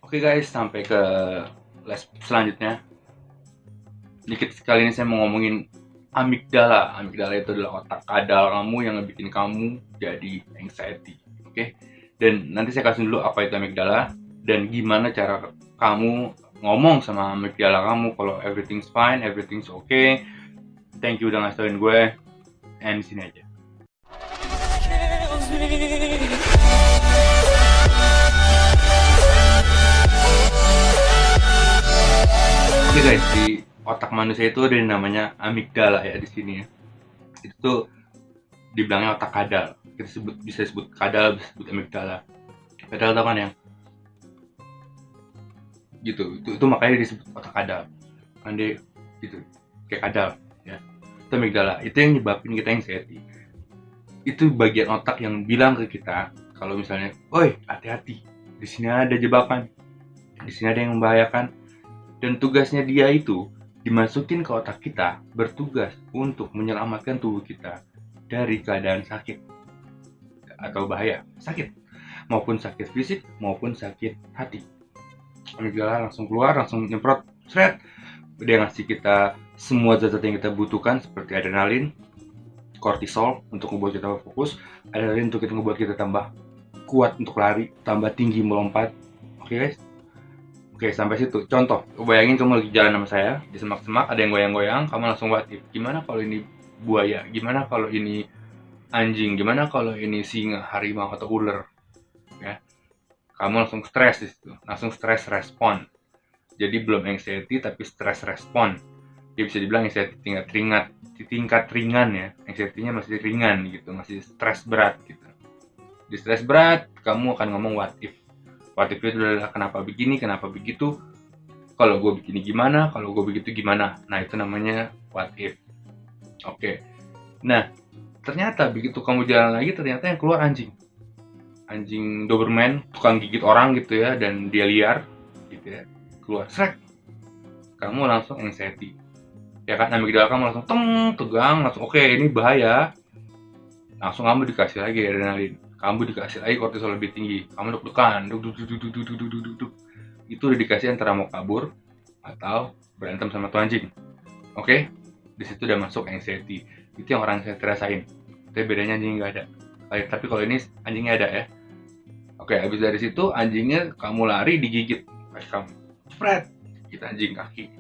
Oke guys, sampai ke les selanjutnya. Dikit sekali ini saya mau ngomongin amigdala. Amigdala itu adalah otak kadal kamu yang ngebikin kamu jadi anxiety. Oke? Dan nanti saya kasih dulu apa itu amigdala dan gimana cara kamu ngomong sama amigdala kamu kalau everything's fine, everything's okay. Thank you udah ngasih tauin gue. And sini aja. Oke guys, di otak manusia itu ada yang namanya amigdala ya di sini ya. Itu tuh dibilangnya otak kadal. Kita bisa sebut kadal, bisa sebut amigdala. Kadal tau kan yang gitu. Itu makanya disebut otak kadal. Kan dia gitu kayak kadal ya. Itu amigdala. Itu yang nyebabin kita anxiety. Itu bagian otak yang bilang ke kita kalau misalnya, "Oi, hati-hati. Di sini ada jebakan. Di sini ada yang membahayakan." Dan tugasnya dia itu dimasukin ke otak kita, bertugas untuk menyelamatkan tubuh kita dari keadaan sakit atau bahaya. Sakit, maupun sakit fisik, maupun sakit hati. Amigdala langsung keluar, langsung nyemprot, seret. Dia ngasih kita semua zat-zat yang kita butuhkan seperti adrenalin, kortisol untuk membuat kita fokus, adrenalin untuk membuat kita tambah kuat untuk lari, tambah tinggi melompat. Oke guys? Oke, sampai situ. Contoh, bayangin kamu lagi jalan sama saya, di semak-semak, ada yang goyang-goyang, kamu langsung what if. Gimana kalau ini buaya? Gimana kalau ini anjing? Gimana kalau ini singa, harimau, atau ular? Ya, kamu langsung stres di situ. Langsung stres respon. Jadi belum anxiety, tapi stres respon. Dia bisa dibilang anxiety tingkat ringan ya. Anxiety-nya masih ringan gitu, masih stres berat gitu. Di stres berat, kamu akan ngomong what if. What if itu adalah kenapa begini, kenapa begitu, kalau gue begini gimana, kalau gue begitu gimana. Nah, itu namanya what if. Oke. Nah, ternyata begitu kamu jalan lagi, ternyata yang keluar anjing. Anjing Doberman, tukang gigit orang gitu ya, dan dia liar gitu ya. Keluar, srek. Kamu langsung anxiety. Ya kan, amigdala kamu langsung tegang, langsung oke, ini bahaya. Langsung kamu dikasih lagi adrenalin. Kamu dikasih lagi kortisol lebih tinggi, kamu deg-degan, itu udah dikasih antara mau kabur atau berantem sama tuh anjing. Oke, di situ udah masuk anxiety. Itu yang orang saya rasain. Tapi bedanya anjing nggak ada. Tapi kalau ini anjingnya ada ya. Oke, habis dari situ anjingnya kamu lari digigit kaki kamu, spread, kita anjing kaki.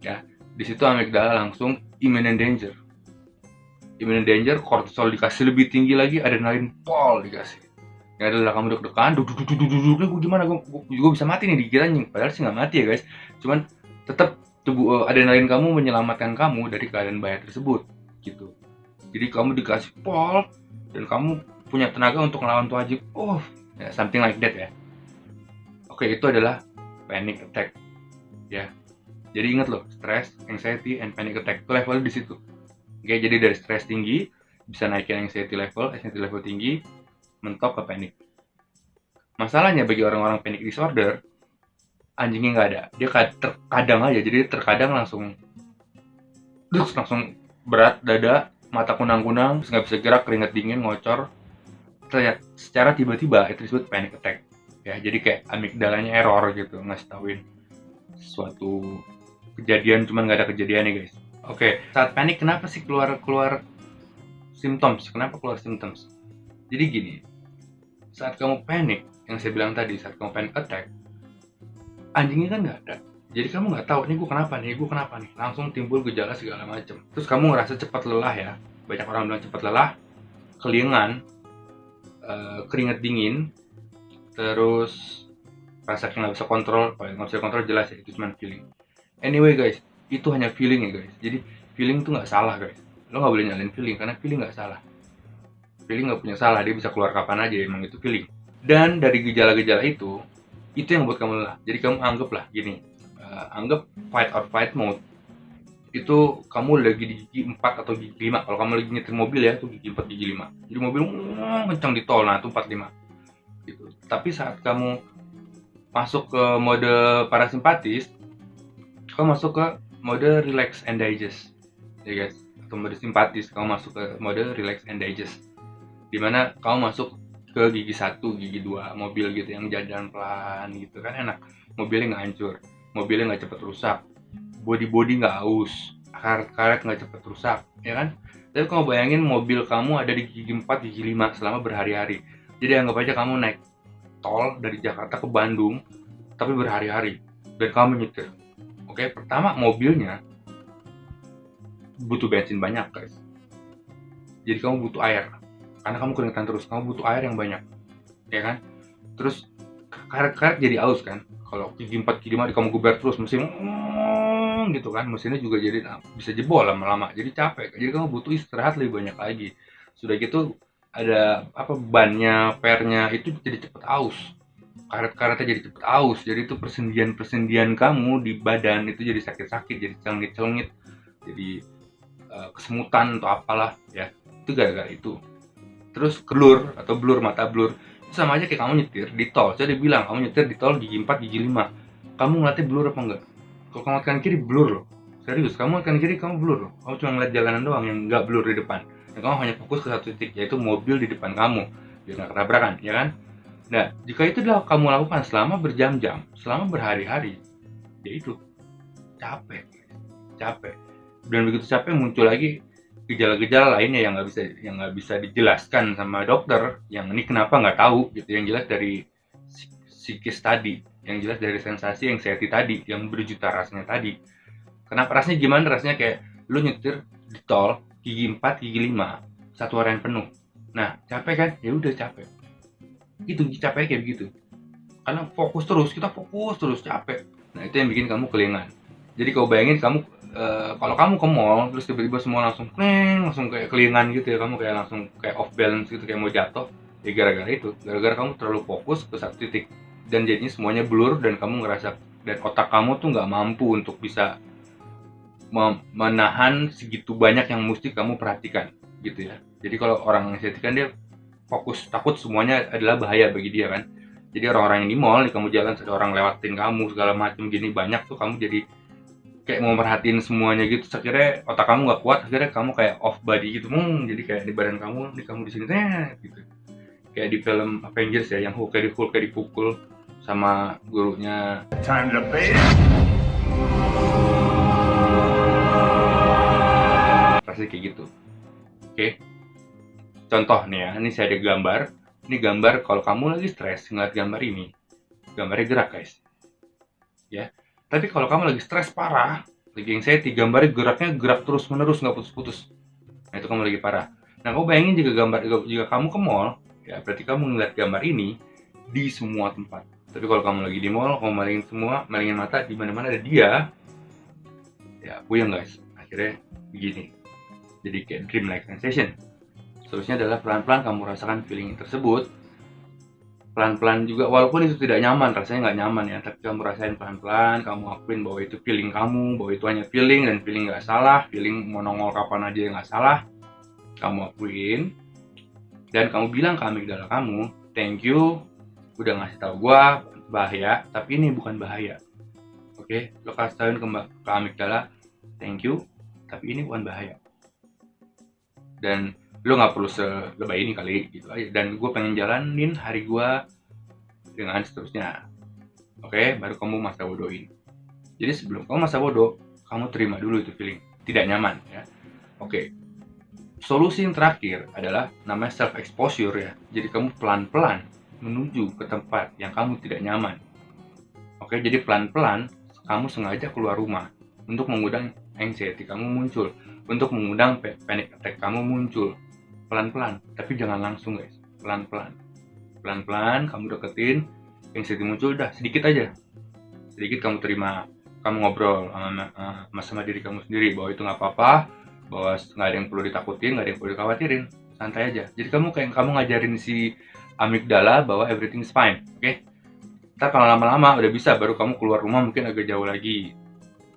Ya, di situ amigdala langsung imminent danger. Imminent danger, kortisol dikasih lebih tinggi lagi, adrenalin pol dikasih. Ya adalah kamu deg-degan, gue gimana, gue bisa mati nih digigit anjing. Padahal sih nggak mati ya guys, cuman tetap tubuh adrenalin kamu menyelamatkan kamu dari keadaan bahaya tersebut gitu. Jadi kamu dikasih pol dan kamu punya tenaga untuk melawan tuh anjing. Oh, ya, something like that ya. Oke, itu adalah panic attack ya. Jadi ingat loh, stress, anxiety, and panic attack itu levelnya di situ. Oke, jadi dari stres tinggi bisa naikin anxiety level tinggi, mentok ke panic. Masalahnya bagi orang-orang panic disorder, anjingnya nggak ada. Dia terkadang aja, jadi terkadang langsung berat dada, mata kunang-kunang, nggak bisa gerak, keringat dingin, ngocor. Terlihat secara tiba-tiba itu disebut panic attack. Ya, jadi kayak amigdalanya error gitu, ngasih tauin suatu kejadian cuman nggak ada kejadiannya guys. Oke, saat panik kenapa sih keluar symptoms? Kenapa keluar symptoms? Jadi gini, saat kamu panik, yang saya bilang tadi, saat kamu panic attack, anjingnya kan nggak ada. Jadi kamu nggak tahu, gue kenapa nih, langsung timbul gejala segala macam. Terus kamu ngerasa cepat lelah ya, banyak orang bilang cepat lelah, kelingan, keringat dingin, terus rasa nggak bisa kontrol. Kalau nggak bisa kontrol jelas ya, itu cuma feeling. Anyway guys, itu hanya feeling ya guys. Jadi feeling tuh nggak salah guys. Lo nggak boleh nyalain feeling karena feeling nggak salah. Feeling nggak punya salah, dia bisa keluar kapan aja, emang itu feeling. Dan dari gejala-gejala itu yang buat kamu lelah. Jadi kamu anggaplah gini, anggap fight or flight mode. Itu kamu lagi di gigi 4 atau gigi 5. Kalau kamu lagi nyetir mobil ya, itu gigi 4, gigi 5. Jadi mobil kencang di tol, nah itu 45. Gitu. Tapi saat kamu masuk ke mode parasimpatis, kamu masuk ke mode relax and digest ya guys, atau mode simpatis, kamu masuk ke mode relax and digest, dimana kamu masuk ke gigi 1, gigi 2 mobil gitu yang jalan pelan gitu kan enak. Mobilnya nggak hancur, mobilnya nggak cepet rusak, body nggak aus, karet nggak cepet rusak, ya kan? Tapi kamu bayangin mobil kamu ada di gigi 4, gigi 5 selama berhari-hari. Jadi anggap aja kamu naik tol dari Jakarta ke Bandung, tapi berhari-hari, dan kamu nyetir. Oke, pertama mobilnya butuh bensin banyak, guys. Jadi kamu butuh air, karena kamu keringetan terus, kamu butuh air yang banyak, ya kan? Terus karet-karet jadi aus kan? Kalau gigi 4, gigi 5 kamu geber terus, mesin gitu kan, mesinnya juga jadi bisa jebol lama-lama, jadi capek. Jadi kamu butuh istirahat lebih banyak lagi. Sudah gitu ada apa bannya, pernya itu jadi cepet aus, karet-karetnya jadi cepet aus, jadi itu persendian kamu di badan itu jadi sakit-sakit, jadi celengit-celengit, jadi kesemutan atau apalah ya, itu gara-gara itu. Terus blur atau blur, mata blur, itu sama aja kayak kamu nyetir di tol. Saya bilang kamu nyetir di tol gigi 4, gigi 5, kamu ngeliatnya blur apa enggak? Kalau kamu kanan kiri blur loh, serius, kamu kanan kiri kamu blur loh, kamu cuma ngeliat jalanan doang yang nggak blur di depan, dan kamu hanya fokus ke satu titik, yaitu mobil di depan kamu, biar nggak ketabrakan, ya kan? Nah, jika itu adalah kamu lakukan selama berjam-jam, selama berhari-hari, ya itu capek, capek. Dan begitu capek muncul lagi gejala-gejala lainnya yang nggak bisa dijelaskan sama dokter. Yang ini kenapa nggak tahu gitu. Yang jelas dari psikis tadi, yang jelas dari sensasi anxiety tadi, yang berjuta rasanya tadi. Kenapa rasanya gimana? Rasanya kayak lu nyetir di tol gigi 4, gigi 5 satu harian penuh. Nah, capek kan? Ya udah capek. Itu capek kayak begitu. Karena fokus terus, kita fokus terus, capek. Nah, itu yang bikin kamu kelingan. Jadi kau bayangin kamu kalau kamu ke mall terus tiba-tiba semua langsung kayak kelingan gitu ya, kamu kayak langsung kayak off balance gitu, kayak mau jatuh, ya gara-gara itu, gara-gara kamu terlalu fokus ke satu titik, dan jadinya semuanya blur, dan kamu ngerasa, dan otak kamu tuh nggak mampu untuk bisa menahan segitu banyak yang mesti kamu perhatikan gitu ya. Jadi kalau orang anxiety kan dia fokus, takut semuanya adalah bahaya bagi dia kan. Jadi orang-orang yang di mall, kamu jalan ada orang lewatin kamu segala macam gini banyak tuh, kamu jadi kayak mau merhatiin semuanya gitu. Akhirnya otak kamu nggak kuat, akhirnya kamu kayak off body gitu, jadi kayak di badan kamu, di kamu di sini gitu. Kayak di film Avengers ya, yang Hulk kayak dipukul sama gurunya. Time to pay. Rasanya kayak gitu. Oke. Contoh nih ya, ini saya ada gambar. Ini gambar kalau kamu lagi stres ngeliat gambar ini, gambarnya gerak guys. Ya. Tapi kalau kamu lagi stres parah, lagi anxiety, gambarnya gerak terus menerus nggak putus-putus. Nah itu kamu lagi parah. Nah kamu bayangin jika kamu ke mall, ya berarti kamu ngeliat gambar ini di semua tempat. Tapi kalau kamu lagi di mall, kamu malingin mata di mana-mana ada dia, ya puyeng guys. Akhirnya begini. Jadi kayak dream-like sensation. Solusinya adalah pelan-pelan kamu rasakan feeling tersebut. Pelan-pelan juga, walaupun itu tidak nyaman, rasanya nggak nyaman ya, tapi kamu rasain pelan-pelan, kamu akuin bahwa itu feeling kamu, bahwa itu hanya feeling, dan feeling nggak salah, feeling mau nongol kapan aja nggak salah, kamu akuin, dan kamu bilang ke amigdala kamu, thank you, udah ngasih tahu gua bahaya, tapi ini bukan bahaya. Oke, lo kasih tauin ke amigdala, thank you, tapi ini bukan bahaya. Dan lo nggak perlu selebay ini kali gitu aja, dan gue pengen jalanin hari gue dengan seterusnya. Oke, baru kamu masa bodohin. Jadi sebelum kamu masa bodoh, kamu terima dulu itu feeling tidak nyaman ya. Oke, solusi yang terakhir adalah namanya self exposure ya. Jadi kamu pelan-pelan menuju ke tempat yang kamu tidak nyaman. Oke, jadi pelan-pelan kamu sengaja keluar rumah untuk mengundang anxiety kamu muncul, untuk mengundang panic attack kamu muncul. Pelan-pelan, tapi jangan langsung guys. Pelan-pelan kamu deketin, anxiety muncul, udah sedikit aja, sedikit kamu terima, kamu ngobrol sama diri kamu sendiri bahwa itu nggak apa-apa, bahwa nggak ada yang perlu ditakutin, nggak ada yang perlu dikhawatirin, santai aja. Jadi kamu ngajarin si amigdala bahwa everything is fine. Oke, ntar kalau lama-lama udah bisa, baru kamu keluar rumah mungkin agak jauh lagi.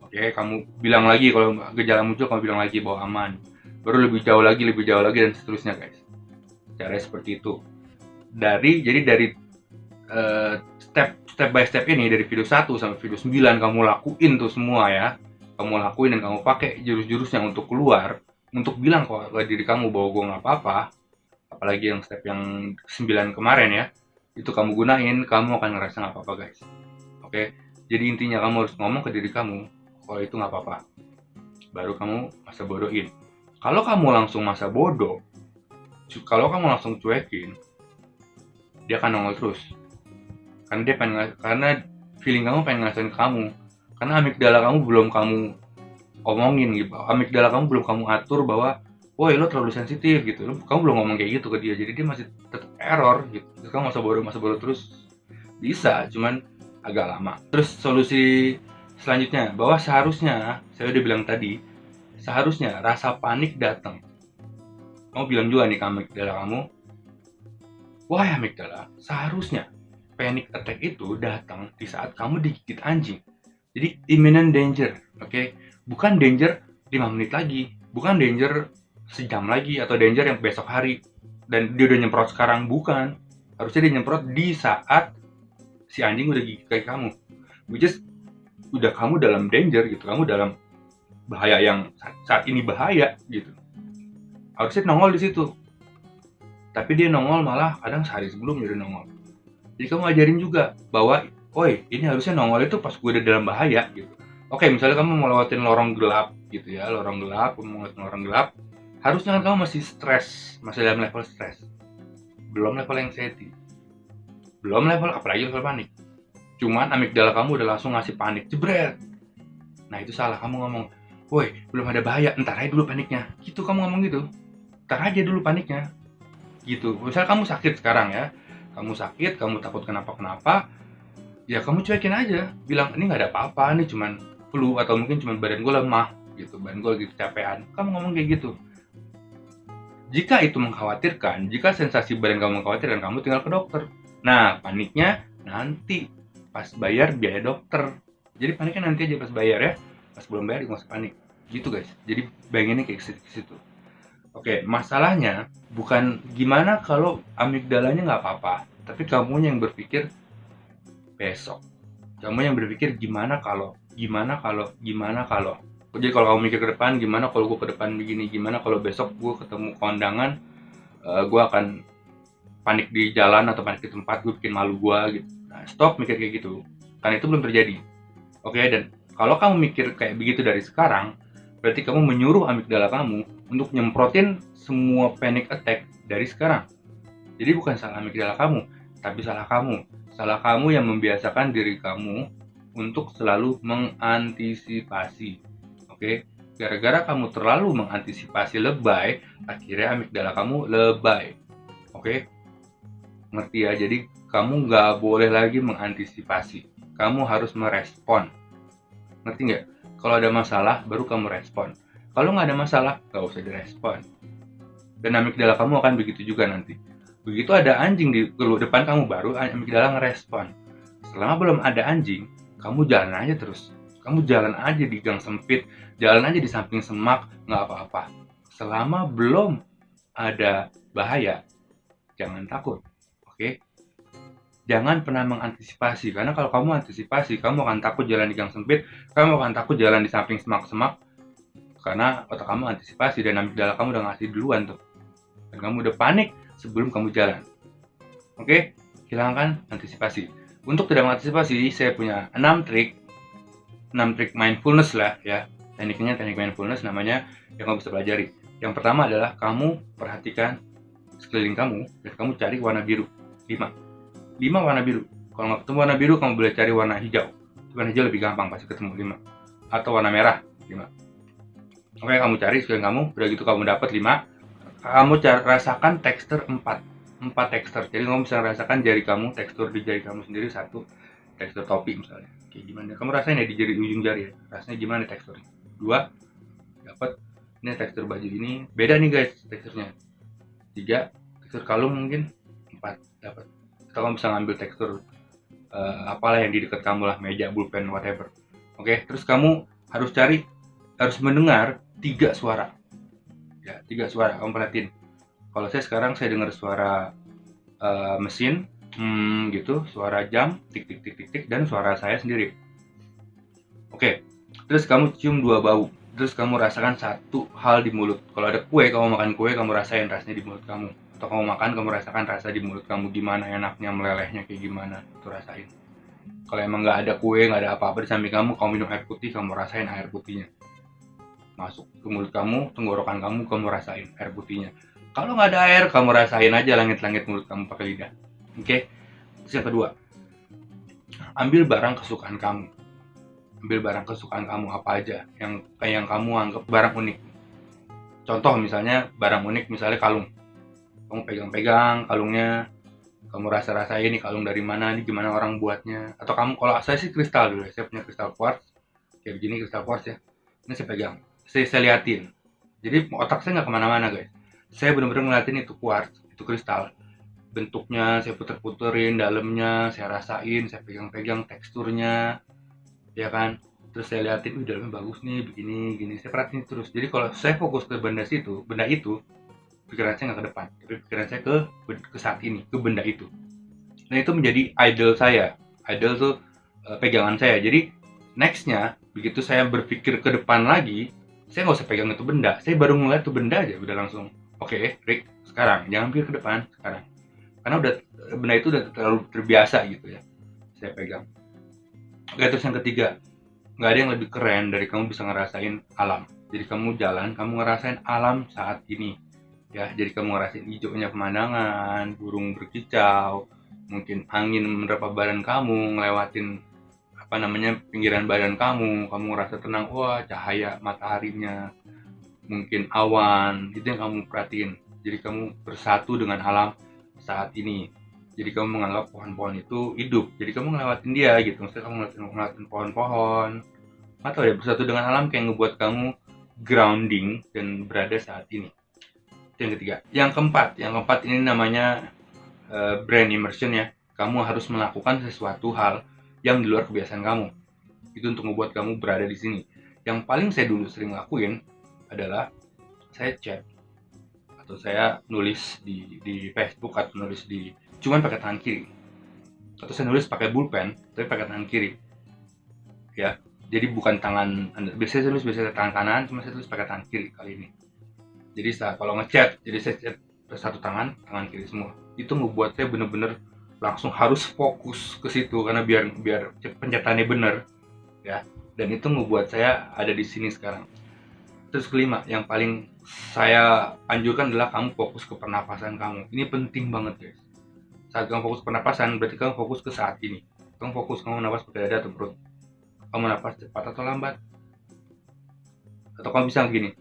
Oke, kamu bilang lagi kalau gejala muncul, kamu bilang lagi bahwa aman, baru lebih jauh lagi, dan seterusnya guys. Caranya seperti itu. Dari step by step ini, dari video 1 sampai video 9 kamu lakuin tuh semua ya. Kamu lakuin dan kamu pakai jurus-jurusnya untuk keluar, untuk bilang ke diri kamu bahwa gue nggak apa-apa, apalagi yang step yang 9 kemarin ya, itu kamu gunain, kamu akan ngerasa nggak apa-apa guys. Oke, jadi intinya kamu harus ngomong ke diri kamu kalau itu nggak apa-apa, baru kamu masa bodohin. Kalau kamu langsung masa bodoh, kalau kamu langsung cuekin, dia akan nongol terus. Karena feeling kamu pengen ngasihin kamu, karena amigdala kamu belum kamu omongin gitu, amigdala kamu belum kamu atur bahwa woi lo terlalu sensitif gitu, kamu belum ngomong kayak gitu ke dia, jadi dia masih tetap error gitu. Terus kamu masa bodoh terus bisa, cuman agak lama. Terus solusi selanjutnya, bahwa seharusnya, saya udah bilang tadi, seharusnya rasa panik datang. Kamu bilang juga nih ke amigdala kamu, wah amigdala, seharusnya panic attack itu datang di saat kamu digigit anjing. Jadi imminent danger, oke? Bukan danger 5 menit lagi, bukan danger sejam lagi, atau danger yang besok hari dan dia udah nyemprot sekarang, bukan. Harusnya dia nyemprot di saat si anjing udah gigit kaki kamu, which is udah kamu dalam danger gitu, kamu dalam bahaya yang saat ini bahaya gitu. Harusnya nongol di situ, tapi dia nongol malah kadang sehari sebelum dia nongol. Jadi kamu ajarin juga bahwa, oi ini harusnya nongol itu pas gue udah dalam bahaya gitu. Oke, misalnya kamu mau lewatin lorong gelap gitu ya, lorong gelap, harusnya kan kamu masih stres, masih dalam level stres, belum level anxiety, belum level apalagi level panik. Cuman amigdala kamu udah langsung ngasih panik, jebret. Nah itu salah, kamu ngomong, woi belum ada bahaya, entar aja dulu paniknya. Gitu kamu ngomong gitu, entar aja dulu paniknya. Gitu, misalnya kamu sakit sekarang ya, kamu sakit, kamu takut kenapa-kenapa, ya kamu cuekin aja, bilang ini nggak ada apa-apa, ini cuman flu atau mungkin cuman badan gue lemah gitu, badan gue lagi kecapean. Kamu ngomong kayak gitu. Jika itu mengkhawatirkan, jika sensasi badan kamu mengkhawatirkan, kamu tinggal ke dokter. Nah, paniknya nanti pas bayar biaya dokter. Jadi paniknya nanti aja pas bayar ya. Pas belum bayar nggak usah panik. Gitu guys. Jadi bayanginnya kayak situ. Oke, masalahnya bukan gimana kalau amigdalanya nggak apa-apa, tapi kamu yang berpikir besok. Kamu yang berpikir gimana kalau. Jadi kalau kamu mikir ke depan, gimana kalau gue ke depan begini, gimana kalau besok gue ketemu kondangan, gue akan panik di jalan atau panik di tempat, gue bikin malu gue gitu. Nah, stop mikir kayak gitu, karena itu belum terjadi. Oke, dan kalau kamu mikir kayak begitu dari sekarang, berarti kamu menyuruh amigdala kamu untuk nyemprotin semua panic attack dari sekarang. Jadi bukan salah amigdala kamu, tapi salah kamu. Salah kamu yang membiasakan diri kamu untuk selalu mengantisipasi. Oke, gara-gara kamu terlalu mengantisipasi lebay, akhirnya amigdala kamu lebay. Oke, ngerti ya? Jadi kamu nggak boleh lagi mengantisipasi, kamu harus merespon. Ngerti nggak? Kalau ada masalah baru kamu respon, kalau nggak ada masalah nggak usah direspon. Dan amigdala kamu akan begitu juga nanti. Begitu ada anjing di depan kamu, baru amigdala ngerespon. Selama belum ada anjing, kamu jalan aja terus. Kamu jalan aja di gang sempit, jalan aja di samping semak, nggak apa-apa. Selama belum ada bahaya, jangan takut, oke? Jangan pernah mengantisipasi, karena kalau kamu antisipasi, kamu akan takut jalan di gang sempit, kamu akan takut jalan di samping semak-semak, karena otak kamu antisipasi dan amigdala kamu udah ngasih duluan tuh. Dan kamu udah panik sebelum kamu jalan. Oke? Hilangkan antisipasi. Untuk tidak mengantisipasi, saya punya 6 trik mindfulness lah ya. Tekniknya teknik mindfulness namanya, yang kamu bisa pelajari. Yang pertama adalah kamu perhatikan sekeliling kamu dan kamu cari warna biru. 5 warna biru. Kalau nggak ketemu warna biru, kamu boleh cari warna hijau. Warna hijau lebih gampang, pasti ketemu 5. Atau warna merah 5. Oke, kamu cari sekeliling kamu, udah gitu kamu dapat 5. Kamu rasakan tekstur 4 tekstur. Jadi kamu bisa rasakan jari kamu, tekstur di jari kamu sendiri. 1, tekstur topi misalnya, kayak gimana kamu rasain ya di jari, ujung jari ya, rasanya gimana teksturnya. 2, dapat ini tekstur baju ini, beda nih guys teksturnya. 3, tekstur kalung mungkin. 4, dapat. Atau kamu bisa ngambil tekstur apalah yang di dekat kamu lah, meja, pulpen, whatever. Oke, terus kamu harus mendengar 3 suara ya, 3 suara. Kamu perhatiin, kalau saya dengar suara mesin gitu, suara jam tik tik tik tik tik, dan suara saya sendiri. Oke, terus kamu cium 2 bau, terus kamu rasakan 1 hal di mulut. Kalau ada kue, kamu makan kue, kamu rasain rasanya di mulut kamu. Atau kamu makan, kamu rasakan rasa di mulut kamu gimana enaknya, melelehnya kayak gimana, itu rasain. Kalau emang nggak ada kue, nggak ada apa-apa di samping kamu minum air putih, kamu rasain air putihnya masuk ke mulut kamu, tenggorokan kamu rasain air putihnya. Kalau nggak ada air, kamu rasain aja langit-langit mulut kamu pakai lidah. Oke? Terus yang kedua, ambil barang kesukaan kamu. Ambil barang kesukaan kamu apa aja yang kamu anggap barang unik. Contoh misalnya barang unik, misalnya kalung. Kamu pegang-pegang kalungnya, kamu rasa-rasain ini kalung dari mana, ini gimana orang buatnya. Atau kamu, kalau saya sih kristal dulu ya, saya punya kristal quartz kayak begini, kristal quartz ya. Ini saya pegang, saya liatin. Jadi otak saya nggak kemana-mana guys. Saya benar-benar ngeliatin itu quartz, itu kristal. Bentuknya saya puter-puterin, dalamnya saya rasain, saya pegang-pegang teksturnya, ya kan. Terus saya liatin, dalamnya bagus nih, begini, gini. Saya perhatiin terus. Jadi kalau saya fokus ke benda itu, pikiran saya nggak ke depan, tapi pikiran saya ke saat ini, ke benda itu. Nah itu menjadi idol saya. Idol tuh pegangan saya. Jadi nextnya, begitu saya berpikir ke depan lagi, saya nggak usah pegang itu benda. Saya baru ngeliat tuh benda aja, udah langsung, oke, Rick, sekarang jangan pikir ke depan, sekarang. Karena benda itu udah terlalu terbiasa gitu ya, saya pegang. Oke, terus yang ketiga, nggak ada yang lebih keren dari kamu bisa ngerasain alam. Jadi kamu jalan, kamu ngerasain alam saat ini. Ya, jadi kamu ngerasain hijaunya pemandangan, burung berkicau, mungkin angin menerpa badan kamu, ngelewatin pinggiran badan kamu ngerasa tenang, wah cahaya mataharinya, mungkin awan, itu yang kamu perhatiin. Jadi kamu bersatu dengan alam saat ini. Jadi kamu menganggap pohon-pohon itu hidup, jadi kamu ngelewatin dia gitu, maksudnya kamu ngelewatin pohon-pohon, atau ya bersatu dengan alam kayak ngebuat kamu grounding dan berada saat ini. Yang ketiga. Yang keempat ini namanya brain immersion ya. Kamu harus melakukan sesuatu hal yang di luar kebiasaan kamu. Itu untuk membuat kamu berada di sini. Yang paling saya dulu sering lakuin adalah saya chat atau saya nulis di Facebook atau nulis cuman pakai tangan kiri. Atau saya nulis pakai pulpen tapi pakai tangan kiri. Ya. Jadi bukan tangan, biasanya saya nulis tangan kanan, cuma saya tulis pakai tangan kiri kali ini. Jadi kalau ngechat, jadi saya chat satu tangan kiri semua. Itu membuat saya bener-bener langsung harus fokus ke situ karena biar pencetannya bener ya. Dan itu membuat saya ada di sini sekarang. Terus kelima, yang paling saya anjurkan adalah kamu fokus ke pernapasan kamu. Ini penting banget guys. Saat kamu fokus ke pernapasan, berarti kamu fokus ke saat ini. Kamu fokus, kamu napas pakai dada atau perut. Kamu napas cepat atau lambat. Atau kamu bisa begini,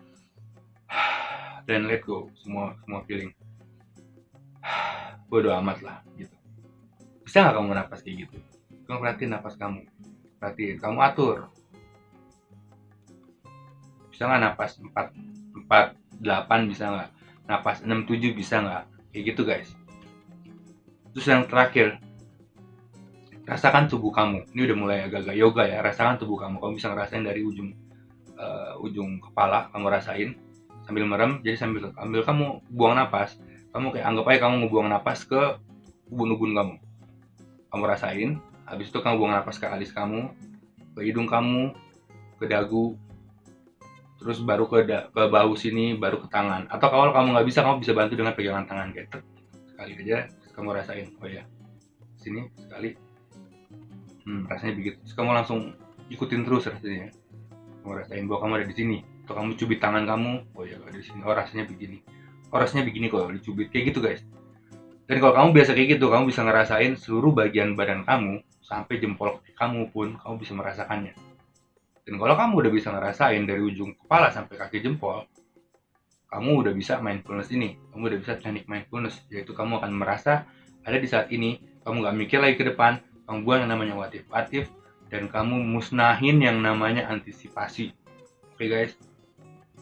dan let go semua feeling. Bodo amat lah gitu. Bisa nggak kamu napas kayak gitu? Kamu perhatiin napas kamu, kamu atur. Bisa nggak napas 4-8 bisa nggak? Napas 6-7 bisa nggak? Kayak gitu guys. Terus yang terakhir, rasakan tubuh kamu. Ini udah mulai agak-agak yoga ya. Rasakan tubuh kamu. Kamu bisa ngerasain dari ujung kepala, kamu rasain sambil merem. Jadi sambil kamu buang napas, kamu kayak anggap aja kamu ngebuang napas ke ubun-ubun kamu. Kamu rasain, habis itu kamu buang napas ke alis kamu, ke hidung kamu, ke dagu, terus baru ke bahu sini, baru ke tangan. Atau kalau kamu nggak bisa, kamu bisa bantu dengan pegangan tangan kayak sekali aja, terus kamu rasain, oh ya, sini sekali, rasanya begitu. Terus kamu langsung ikutin terus rasanya. Kamu rasain bahwa kamu ada di sini. Atau kamu cubit tangan kamu, oh ya ada di sini, oh rasanya begini. Oh rasanya begini kalau dicubit, kayak gitu guys. Dan kalau kamu biasa kayak gitu, kamu bisa ngerasain seluruh bagian badan kamu, sampai jempol kamu pun, kamu bisa merasakannya. Dan kalau kamu udah bisa ngerasain dari ujung kepala sampai kaki jempol, kamu udah bisa mindfulness ini. Kamu udah bisa teknik mindfulness, yaitu kamu akan merasa ada di saat ini, kamu gak mikir lagi ke depan, kamu buang yang namanya what if, dan kamu musnahin yang namanya antisipasi. Oke guys,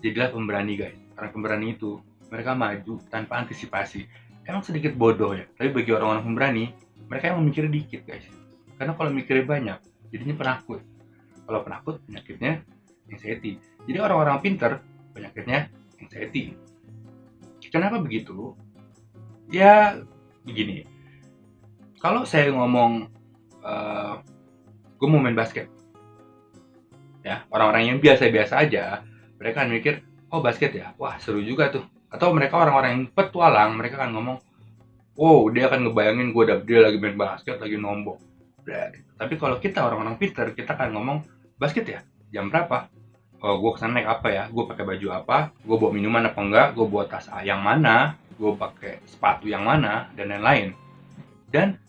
jadilah pemberani guys. Orang pemberani itu, mereka maju tanpa antisipasi. Emang sedikit bodoh ya, tapi bagi orang-orang pemberani, mereka yang mikir dikit guys. Karena kalau mikirnya banyak, jadinya penakut. Kalau penakut, penyakitnya anxiety. Jadi orang-orang pinter, penyakitnya anxiety. Kenapa begitu? Ya begini, kalau saya ngomong gue mau main basket ya, orang-orang yang biasa-biasa aja, mereka akan mikir, oh basket ya, wah seru juga tuh, Atau mereka orang-orang yang petualang, mereka akan ngomong, wow, dia akan ngebayangin dia lagi main basket, lagi nombok. Tapi kalau kita orang-orang pinter, kita akan ngomong, basket ya? Jam berapa? Oh, gue kesana naik apa ya? Gue pakai baju apa? Gue bawa minuman apa enggak? Gue bawa tas yang mana? Gue pakai sepatu yang mana? Dan lain-lain. Dan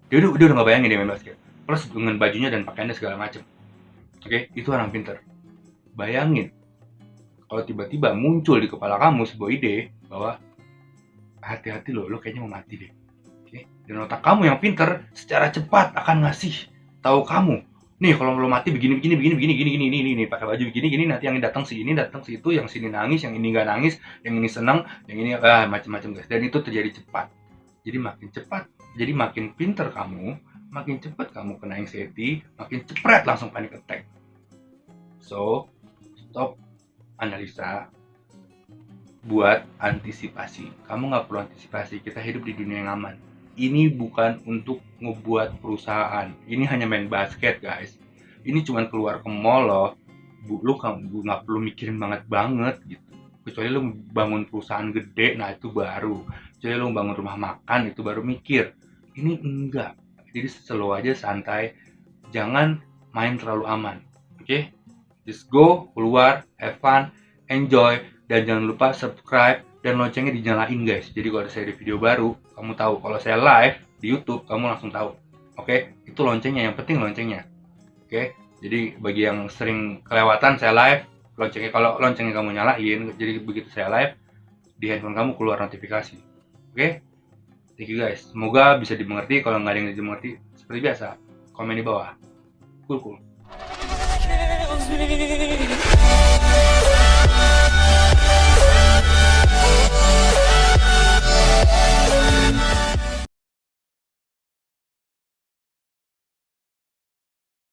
dia udah nggak bayangin dia main basket. Plus dengan bajunya dan pakaiannya segala macem. Oke, itu orang pinter. Bayangin, kalau tiba-tiba muncul di kepala kamu sebuah ide bahwa hati-hati lo kayaknya mau mati deh. Oke, dan otak kamu yang pinter secara cepat akan ngasih tahu kamu, nih kalau lo mati begini ini pakai baju begini nanti yang datang situ, yang sini nangis, yang ini nggak nangis, yang ini senang, yang ini macam-macam guys. Dan itu terjadi cepat. Jadi makin cepat, jadi makin pinter kamu, makin cepat kamu kena anxiety, makin cepret langsung panic attack. So stop analisa, buat antisipasi. Kamu nggak perlu antisipasi, kita hidup di dunia yang aman. Ini bukan untuk ngebuat perusahaan, ini hanya main basket guys. Ini cuma keluar ke mall loh, lu nggak perlu mikirin banget gitu. Kecuali lu bangun perusahaan gede, nah itu baru. Kecuali lu bangun rumah makan, itu baru mikir. Ini enggak, jadi slow aja, santai, jangan main terlalu aman. Oke? Just go, keluar, have fun, enjoy, dan jangan lupa subscribe dan loncengnya dinyalain guys. Jadi kalau saya ada video baru, kamu tahu. Kalau saya live di YouTube, kamu langsung tahu. Oke? Itu loncengnya, yang penting loncengnya. Oke? Jadi bagi yang sering kelewatan saya live, loncengnya, kalau loncengnya kamu nyalain, jadi begitu saya live, di handphone kamu keluar notifikasi. Oke? Thank you guys. Semoga bisa dimengerti. Kalau nggak ada yang dimengerti, seperti biasa, komen di bawah. Cool.